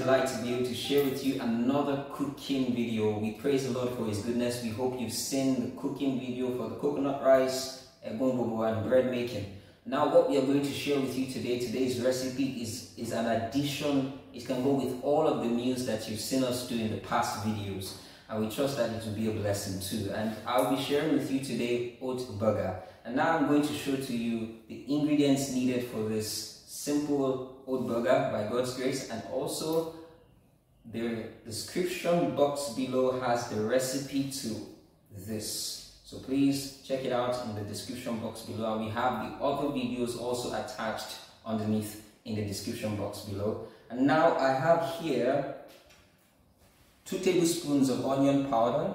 delight to be able to share with you another cooking video. We praise the Lord for His goodness. We hope you've seen the cooking video for the coconut rice, egungun, and bread making. Now what we are going to share with you today, today's recipe is an addition. It can go with all of the meals that you've seen us do in the past videos. And we trust that it will be a blessing too. And I'll be sharing with you today oat burger. And now I'm going to show to you the ingredients needed for this simple oat burger by God's grace, and also the description box below has the recipe to this, so please check it out in the description box below, and we have the other videos also attached underneath in the description box below. And now I have here 2 tablespoons of onion powder.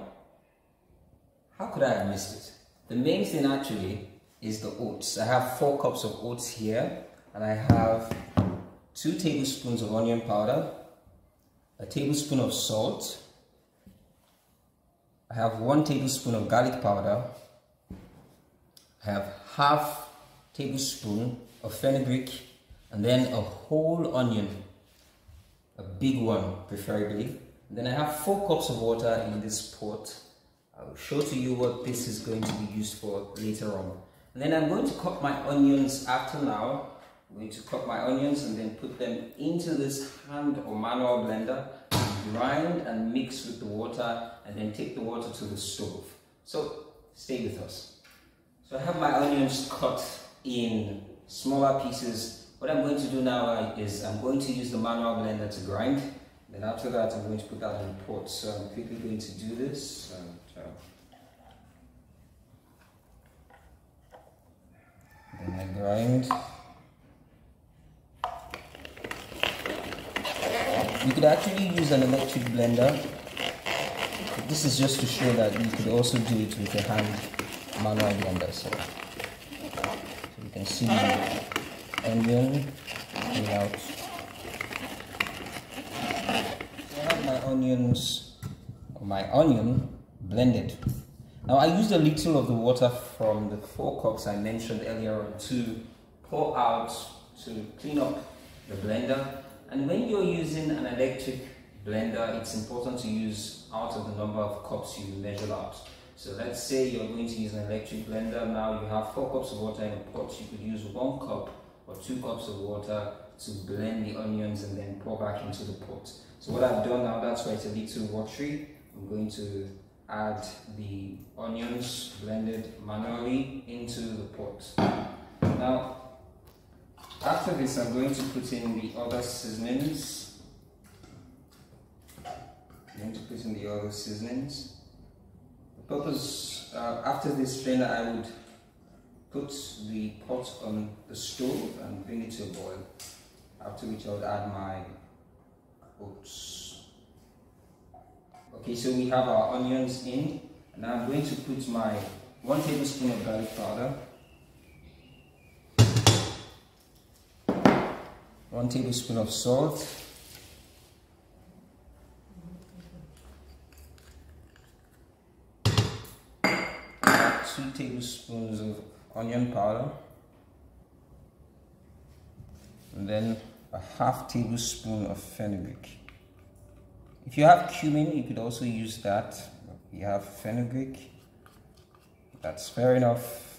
How could I have missed it? The main thing actually is the oats. I have 4 cups of oats here. And I have 2 tablespoons of onion powder, a tablespoon of salt, I have 1 tablespoon of garlic powder, I have half tablespoon of fenugreek, and then a whole onion, a big one preferably. And then I have 4 cups of water in this pot. I will show to you what this is going to be used for later on. And then I'm going to cut my onions after now. I'm going to cut my onions and then put them into this hand or manual blender, grind and mix with the water, and then take the water to the stove. So stay with us. So I have my onions cut in smaller pieces. What I'm going to do now is I'm going to use the manual blender to grind. Then after that I'm going to put that in the pot. So I'm quickly going to do this. Then I grind. You could actually use an electric blender. This is just to show that you could also do it with a hand manual blender. So you can see the onion coming out. So I have my onion blended. Now I used a little of the water from the 4 cups I mentioned earlier on to pour out to clean up the blender. And when you're using an electric blender, it's important to use out of the number of cups you measure out. So let's say you're going to use an electric blender. Now you have 4 cups of water in a pot. You could use 1 cup or 2 cups of water to blend the onions and then pour back into the pot. So what I've done now, that's why it's a little watery. I'm going to add the onions blended manually into the pot. Now, after this, I'm going to put in the other seasonings. The purpose, after this blender, I would put the pot on the stove and bring it to a boil. After which I would add my oats. Okay, so we have our onions in. And now I'm going to put my 1 tablespoon of garlic powder, 1 tablespoon of salt, 2 tablespoons of onion powder, and then a half tablespoon of fenugreek. If you have cumin, you could also use that. You have fenugreek, that's fair enough.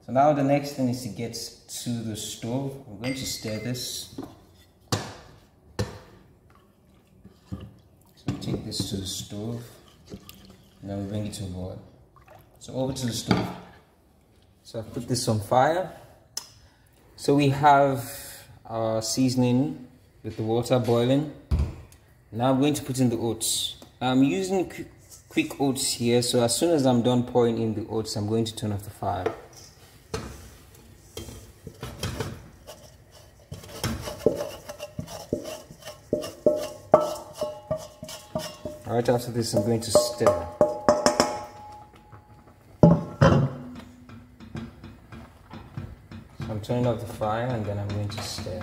So now the next thing is to get to the stove. I'm going to stir this. So we take this to the stove, and then we bring it to a boil. So over to the stove. So I've put this on fire. So we have our seasoning with the water boiling. Now I'm going to put in the oats. I'm using quick oats here, so as soon as I'm done pouring in the oats, I'm going to turn off the fire. Right after this, I'm going to stir. So I'm turning off the fire and then I'm going to stir.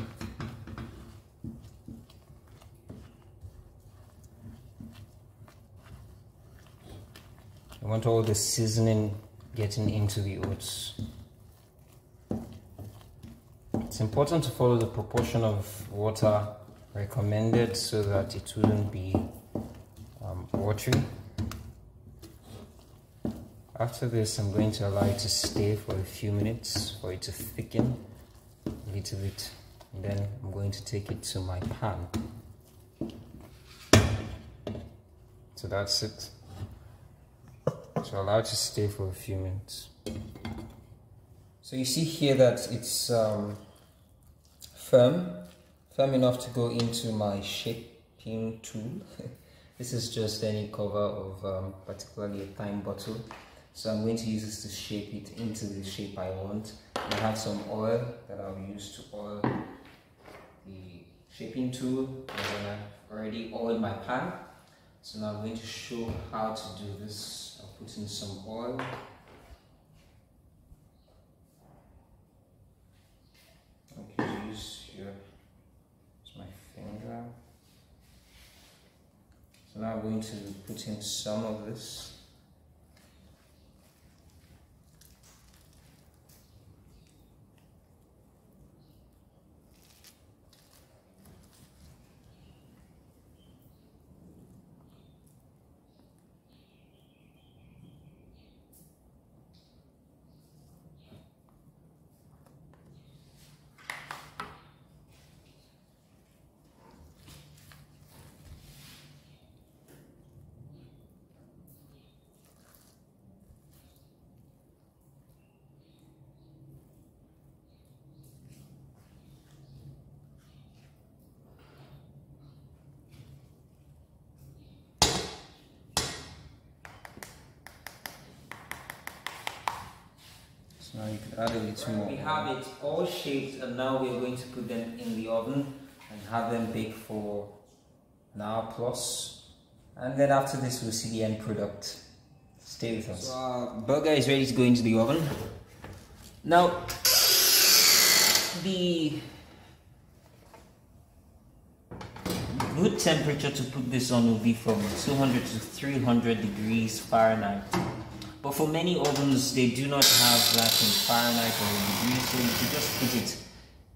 I want all the seasoning getting into the oats. It's important to follow the proportion of water recommended so that it wouldn't be watery. After this, I'm going to allow it to stay for a few minutes for it to thicken a little bit, and then I'm going to take it to my pan. So that's it. So allow it to stay for a few minutes. So you see here that it's firm enough to go into my shaping tool. This is just any cover of particularly a thyme bottle. So I'm going to use this to shape it into the shape I want. I have some oil that I'll use to oil the shaping tool, and then I've already oiled my pan. So now I'm going to show how to do this. I'll put in some oil. Okay, use my finger. So now I'm going to put in some of this. So now you can add a little more. We have it all shaped, and now we're going to put them in the oven and have them bake for an hour plus. And then after this, we'll see the end product. Stay with us. So our burger is ready to go into the oven. Now, the good temperature to put this on will be from 200 to 300 degrees Fahrenheit. But for many ovens, they do not have that in Fahrenheit or degrees, so you can just put it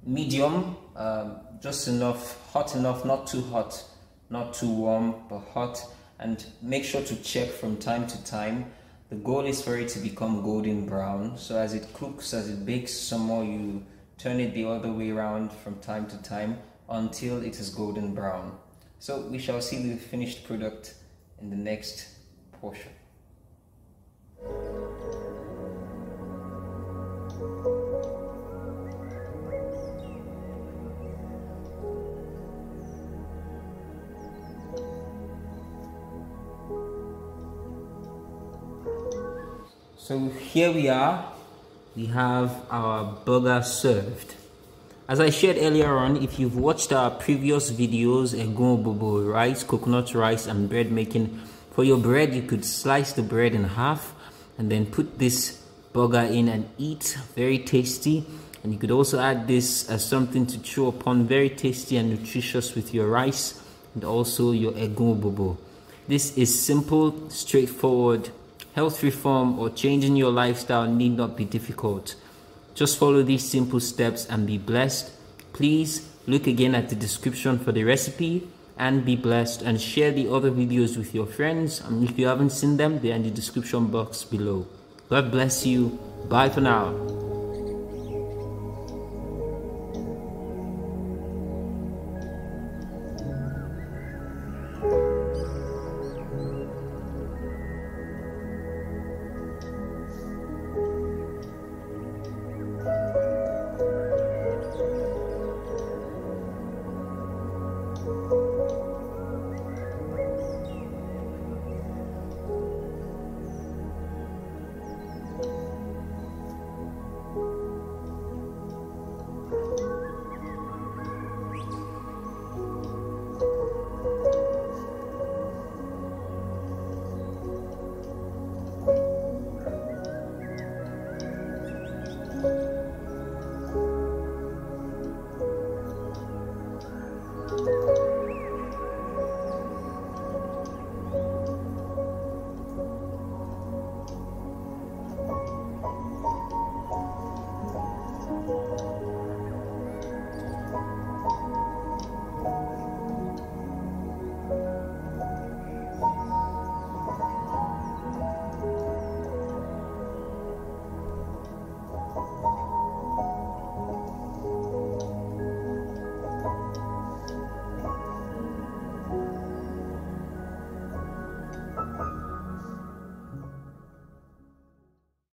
medium, just enough, hot enough, not too hot, not too warm, but hot. And make sure to check from time to time. The goal is for it to become golden brown. So as it cooks, as it bakes some more, you turn it the other way around from time to time until it is golden brown. So we shall see the finished product in the next portion. So here we are, we have our burger served. As I shared earlier on, if you've watched our previous videos, egun bobo rice, coconut rice and bread making, for your bread you could slice the bread in half and then put this burger in and eat. Very tasty. And you could also add this as something to chew upon, very tasty and nutritious with your rice and also your egun bobo. This is simple, straightforward. Health reform or changing your lifestyle need not be difficult. Just follow these simple steps and be blessed. Please look again at the description for the recipe and be blessed, and share the other videos with your friends. And if you haven't seen them, they're in the description box below. God bless you. Bye for now.